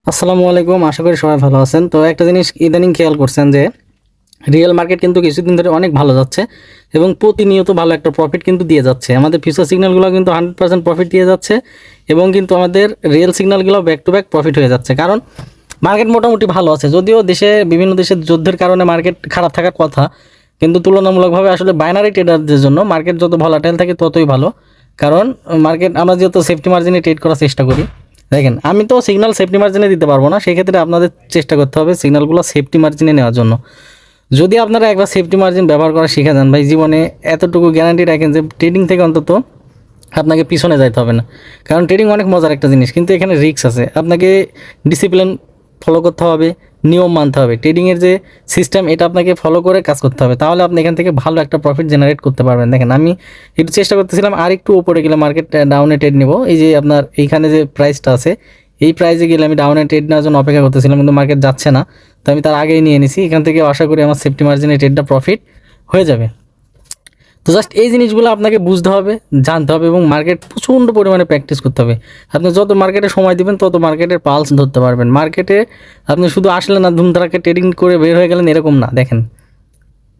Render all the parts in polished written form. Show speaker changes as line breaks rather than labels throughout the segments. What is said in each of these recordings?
আসসালামু আলাইকুম, আশা করি সবাই ভালো আছেন। তো একটা জিনিস ইদানিং খেয়াল করছেন যে রিয়েল মার্কেট কিন্তু কিছুদিন ধরে অনেক ভালো যাচ্ছে এবং প্রতিনিয়ত ভালো একটা প্রফিট কিন্তু দিয়ে যাচ্ছে। আমাদের ফিউচার সিগন্যালগুলো কিন্তু 100% প্রফিট দিয়ে যাচ্ছে এবং কিন্তু আমাদের রিয়েল সিগন্যালগুলো ব্যাক টু ব্যাক প্রফিট হয়ে যাচ্ছে। কারণ মার্কেট মোটামুটি ভালো আছে, যদিও বিভিন্ন দেশের যুদ্ধের কারণে মার্কেট খারাপ থাকার কথা, কিন্তু তুলনামূলকভাবে আসলে বাইনারি ট্রেডারদের জন্য মার্কেট যত ভলাটাইল থাকে ততই ভালো। কারণ মার্কেট আমরা যেহেতু সেফটি মার্জিনে ট্রেড করার চেষ্টা করি। দেখেন, আমি তো সিগন্যাল সেফটি মার্জিনে দিতে পারবো না, সেক্ষেত্রে আপনাদের চেষ্টা করতে হবে সিগন্যালগুলো সেফটি মার্জিনে নেওয়ার জন্য। যদি আপনারা একবার সেফটি মার্জিন ব্যবহার করা শিখে যান ভাই, জীবনে এতটুকু গ্যারান্টি রাখেন যে ট্রেডিং থেকে অন্তত আপনাকে পিছনে যাইতে হবে না। কারণ ট্রেডিং অনেক মজার একটা জিনিস, কিন্তু এখানে রিস্ক আছে। আপনাকে ডিসিপ্লিন ফলো করতে হবে, নিয়ম মানতে হবে। ট্রেডিংয়ের যে সিস্টেম, এটা আপনাকে ফলো করে কাজ করতে হবে, তাহলে আপনি এখান থেকে ভালো একটা প্রফিট জেনারেট করতে পারবেন। দেখেন, আমি একটু চেষ্টা করতেছিলাম আর একটু উপরে গেলে মার্কেট ডাউনে ট্রেড নেব। এই যে আপনার এইখানে যে প্রাইসটা আছে, এই প্রাইসে গেলে আমি ডাউনে ট্রেড নেওয়ার জন্য অপেক্ষা করতেছিলাম, কিন্তু মার্কেট যাচ্ছে না। তো আমি তার আগেই নিয়ে নিছি। এখান থেকে আশা করি আমার সেফটি মার্জিনে ট্রেডটা প্রফিট হয়ে যাবে। তো জাস্ট এই জিনিসগুলো আপনাকে বুঝতে হবে, জানতে হবে এবং মার্কেট প্রচণ্ড পরিমাণে প্র্যাকটিস করতে হবে। আপনি যত মার্কেটে সময় দিবেন তত মার্কেটের পালস ধরতে পারবেন। মার্কেটে আপনি শুধু আসলেন না, ধুমধারাকে ট্রেডিং করে বের হয়ে গেলেন, এরকম না। দেখেন,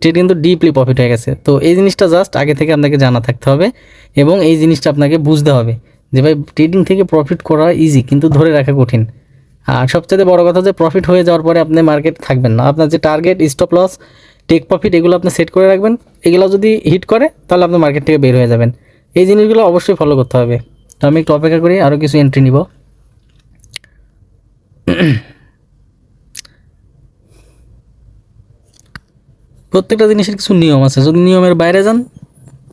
ট্রেড কিন্তু ডিপলি প্রফিট হয়ে গেছে। তো এই জিনিসটা জাস্ট আগে থেকে আপনাকে জানা থাকতে হবে এবং এই জিনিসটা আপনাকে বুঝতে হবে যে ভাই, ট্রেডিং থেকে প্রফিট করা ইজি কিন্তু ধরে রাখা কঠিন। আর সবচেয়ে বড় কথা যে প্রফিট হয়ে যাওয়ার পরে আপনি মার্কেট থাকবেন না। আপনার যে target, stop loss, take profit, এগুলো আপনি সেট করে রাখবেন। এগুলো যদি হিট করে তাহলে আপনি মার্কেট থেকে বের হয়ে যাবেন। এই জিনিসগুলো অবশ্যই ফলো করতে হবে। তো আমি একটু অপেক্ষা করি, আরও কিছু এন্ট্রি নিব। প্রত্যেকটা জিনিসের কিছু নিয়ম আছে, যদি নিয়মের বাইরে যান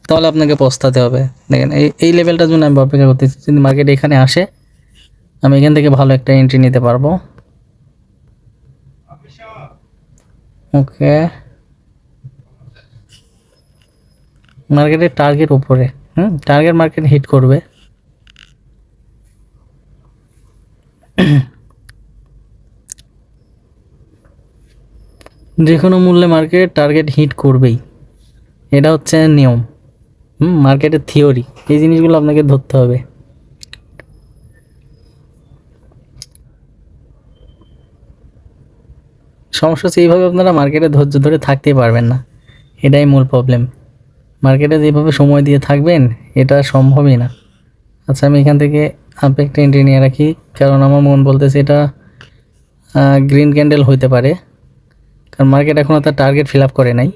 তাহলে আপনাকে পস্তাতে হবে। দেখেন, এই লেভেলটার জন্য আমি অপেক্ষা করতেছি। যদি মার্কেট এখানে আসে, আমি এখান থেকে ভালো একটা এন্ট্রি নিতে পারবো। ওকে, মার্কেটের টার্গেট উপরে, টার্গেট মার্কেট হিট করবে। যে কোনো মূল্যে মার্কেট টার্গেট হিট করবেই, এটা হচ্ছে নিয়ম। মার্কেটের থিওরি, এই জিনিসগুলো আপনাকে ধরতে হবে। সমস্যা হচ্ছে এইভাবে আপনারা মার্কেটে ধৈর্য ধরে থাকতেই পারবেন না, এটাই মূল প্রবলেম। মার্কেটে যেভাবে সময় দিয়ে থাকবেন এটা সম্ভবই না। আচ্ছা, আমি এখান থেকে আপে একটা এন্ট্রি নিয়ে রাখি, কারণ আমার মন বলতেছে এটা গ্রিন ক্যান্ডেল হইতে পারে। কারণ মার্কেট এখনও তার টার্গেট ফিল আপ করে নাই,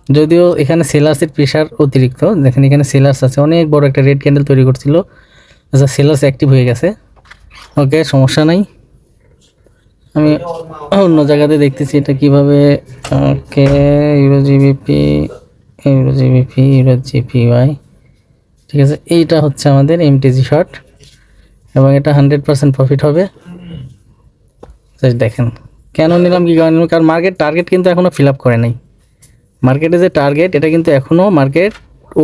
যদিও এখানে সেলার্সের প্রেশার অতিরিক্ত। দেখেন, এখানে সেলার্স আছে, অনেক বড় একটা রেড ক্যান্ডেল তৈরি করছিল। আচ্ছা, সেলার্স অ্যাক্টিভ হয়ে গেছে। ওকে, সমস্যা নাই। আমি অন্য জায়গাতে দেখতেছি এটা কিভাবে। Okay, euro GBP, euro GBP, euro GPY, ঠিক আছে। এইটা হচ্ছে আমাদের এমটিজি শর্ট এবং এটা 100% প্রফিট হবে। দেখেন কেন নিলাম, কি কারণ? কারণ মার্কেট টার্গেট কিন্তু এখনও ফিল আপ করে নাই। মার্কেটে যে টার্গেট, এটা কিন্তু এখনও মার্কেট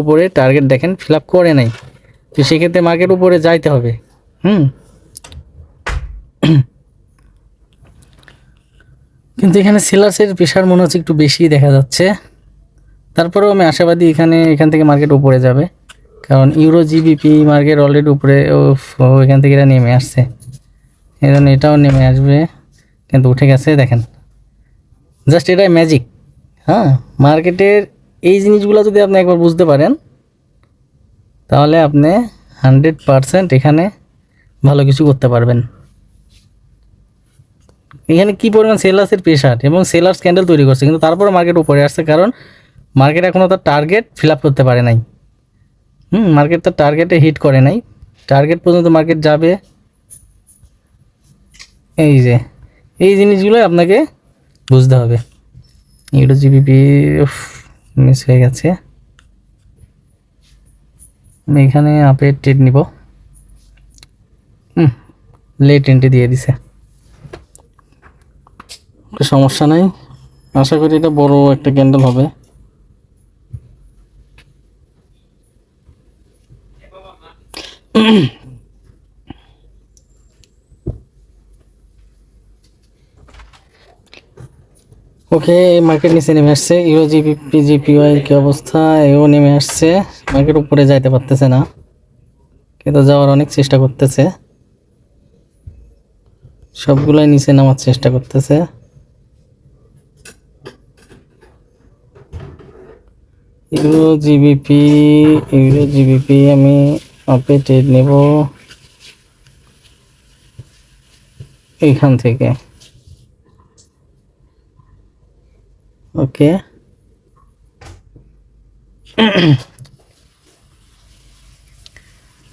উপরে টার্গেট দেখেন ফিল আপ করে নাই। তো সেক্ষেত্রে মার্কেট উপরে যাইতে হবে। কিন্তু এখানে সেলার্সের প্রেশার মনে হচ্ছে একটু বেশি দেখা যাচ্ছে। তারপরেও আমি আশাবাদী এখান থেকে মার্কেট উপরে যাবে, কারণ ইউরো জিবিপি মার্কেট অলরেডি উপরে। এখান থেকে এটা নেমে আসছে, এজন্য এটাও নেমে আসবে, কিন্তু উঠে গেছে। দেখেন, জাস্ট এটাই ম্যাজিক। মার্কেটের এই জিনিসগুলো যদি আপনি একবার বুঝতে পারেন তাহলে আপনি 100% এখানে ভালো কিছু করতে পারবেন। এখানে কী পরিমাণ সেলার্সের প্রেশার এবং সেলার্স ক্যান্ডেল তৈরি করছে, কিন্তু তারপরে মার্কেট উপরে আসছে, কারণ মার্কেট এখনও তার টার্গেট ফিল আপ করতে পারে নাই। মার্কেট তার টার্গেটে হিট করে নাই, টার্গেট পর্যন্ত মার্কেট যাবে। এই জিনিসগুলোই আপনাকে বুঝতে হবে। ইউরো জিবিপি মিস হয়ে গেছে, আমি এখানে আপে ট্রেড নিব। লেট এন্ট্রি দিয়ে দিছে, সমস্যা নাই। আশা করি এটা বড় একটা ক্যান্ডেল হবে। ওকে, মার্কেট নিচে নেমে আসছে। ইউরো জিবিপি জিপিওয়াই কি অবস্থা? এও নেমে আসছে, মার্কেট উপরে যাইতে পারতেছে না, কিন্তু যাওয়ার অনেক চেষ্টা করতেছে। সবগুলাই নিচে নামার চেষ্টা করতেছে। ইউরো জিবিপি আমি আপে ট্রেড নেব এইখান থেকে। ওকে,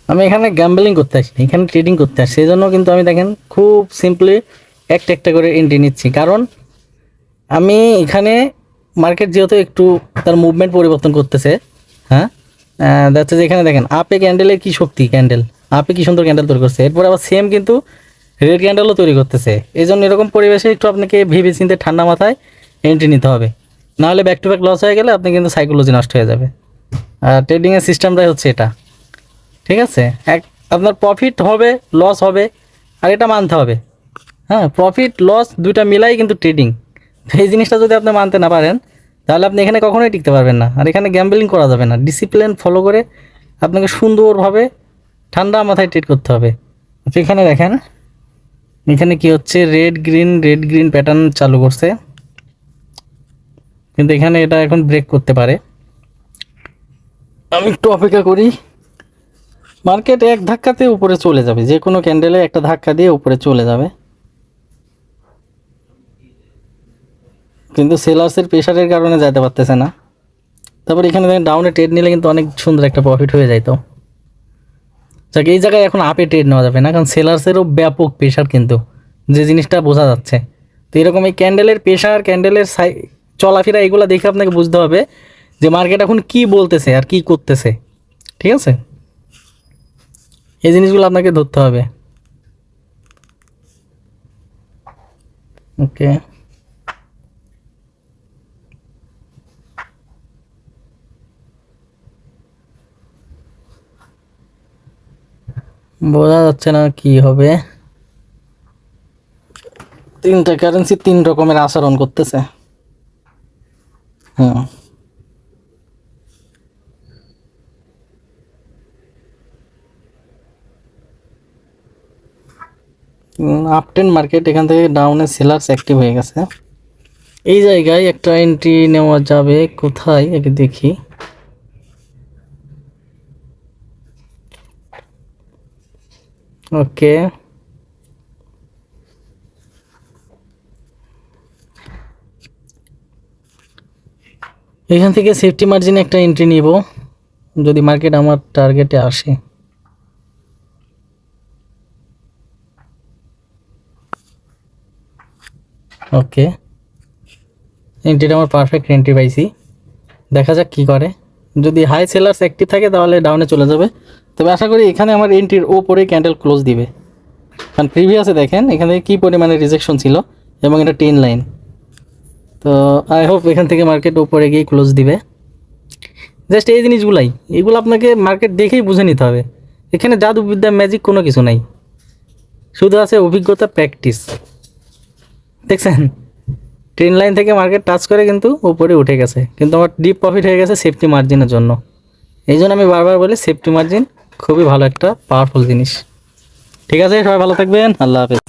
আমি এখানে গ্যাম্বলিং করতে আসি, এখানে ট্রেডিং করতে আসি। সেই জন্য কিন্তু আমি দেখেন খুব সিম্পলি একটা একটা করে এন্ট্রি নিচ্ছি, কারণ আমি এখানে মার্কেট যেহেতু একটু তার মুভমেন্ট পরিবর্তন করতেছে। হ্যাঁ, যাচ্ছে যে এখানে দেখেন আপে ক্যান্ডেলের কি শক্তি, ক্যান্ডেল আপে কি সুন্দর ক্যান্ডেল তৈরি করছে, এরপর আবার সেম কিন্তু রেড ক্যান্ডেলও তৈরি করতেছে। এই জন্য এরকম পরিবেশে একটু আপনাকে ভেবে চিন্তে ঠান্ডা মাথায় এন্ট্রি নিতে হবে, নাহলে ব্যাক টু ব্যাক লস হয়ে গেলে আপনি কিন্তু সাইকোলজি নষ্ট হয়ে যাবে। আর ট্রেডিংয়ের সিস্টেমটাই হচ্ছে এটা, ঠিক আছে? আপনার প্রফিট হবে, লস হবে, আর এটা মানতে হবে। হ্যাঁ, প্রফিট লস দুইটা মিলাই কিন্তু ট্রেডিং। এই জিনিসটা যদি আপনি মানতে না পারেন, তাহলে আপনি এখানে কখনোই টিকতে পারবেন না। আর এখানে গ্যাম্বলিং করা যাবে না, ডিসিপ্লিন ফলো করে আপনাকে সুন্দরভাবে ঠান্ডা মাথায় ট্রেড করতে হবে। এখানে দেখেন, এখানে কি হচ্ছে, রেড গ্রিন প্যাটার্ন চালু করছে, কিন্তু এখানে এটা এখন ব্রেক করতে পারে। আমি একটু অপেক্ষা করি। মার্কেট এক ধাক্কাতে উপরে চলে যাবে, যে কোনো ক্যান্ডেলে একটা ধাক্কা দিয়ে উপরে চলে যাবে, কিন্তু সেলার্সের প্রেশারের কারণে যেতে পারতেছে না। তারপর এখানে দেখেন ডাউনে ট্রেড নিলে কিন্তু অনেক সুন্দর একটা প্রফিট হয়ে যাইতো। যাক, এই জায়গায় এখন আপে ট্রেড নেওয়া যাবে না, কারণ সেলার্সেরও ব্যাপক প্রেশার, কিন্তু যে জিনিসটা বোঝা যাচ্ছে। তো এরকম এই ক্যান্ডেলের প্রেশার, ক্যান্ডেলের চলাফেরা, এগুলো দেখে আপনাকে বুঝতে হবে যে মার্কেট এখন কি বলতেছে আর কি করতেছে, ঠিক আছে? এই জিনিসগুলো আপনাকে ধরতে হবে। ওকে, বোঝা যাচ্ছে না কি হবে। তিনটা কারেন্সি তিন রকমের আচরণ করতেছে। হুম, আপটেন মার্কেট, এখান থেকে ডাউনে সেলার্স অ্যাক্টিভ হয়ে গেছে। এই জায়গায় একটা এন্ট্রি নেওয়া যাবে কোথায় আগে দেখি। ওকে, এখান থেকে সেফটি মার্জিনে একটা এন্ট্রি নিব যদি মার্কেট আমার টার্গেটে আসে। ওকে, এন্ট্রিটা আমার পারফেক্ট এন্ট্রি পাইছি। দেখা যাক কী করে। যদি হাই সেলার্স অ্যাক্টিভ থাকে তাহলে ডাউনে চলে যাবে, তবে আশা করি এখানে আমার এন্ট্রির ওপরে ক্যান্ডেল ক্লোজ দিবে, কারণ প্রিভিয়াসে দেখেন এখানে কী পরিমাণে রিজেকশন ছিল এবং এটা 10 লাইন। তো আই হোপ এখান থেকে মার্কেট ওপরে গিয়ে ক্লোজ দিবে। জাস্ট এই জিনিসগুলাই, এগুলো আপনাকে মার্কেট দেখেই বুঝে নিতে হবে। এখানে জাদুবিদ্যা ম্যাজিক কোনো কিছু নাই, শুধু আছে অভিজ্ঞতা, প্র্যাকটিস। দেখছেন, ট্রেন লাইন থেকে মার্কেট টাচ করে কিন্তু উপরে উঠে গেছে, কিন্তু আমার ডিপ প্রফিট হয়ে গেছে সেফটি মার্জিনের জন্য। এই জন্য আমি বারবার বলি সেফটি মার্জিন খুবই ভালো একটা পাওয়ারফুল জিনিস। ঠিক আছে, সবাই ভালো থাকবেন, আল্লাহ হাফেজ।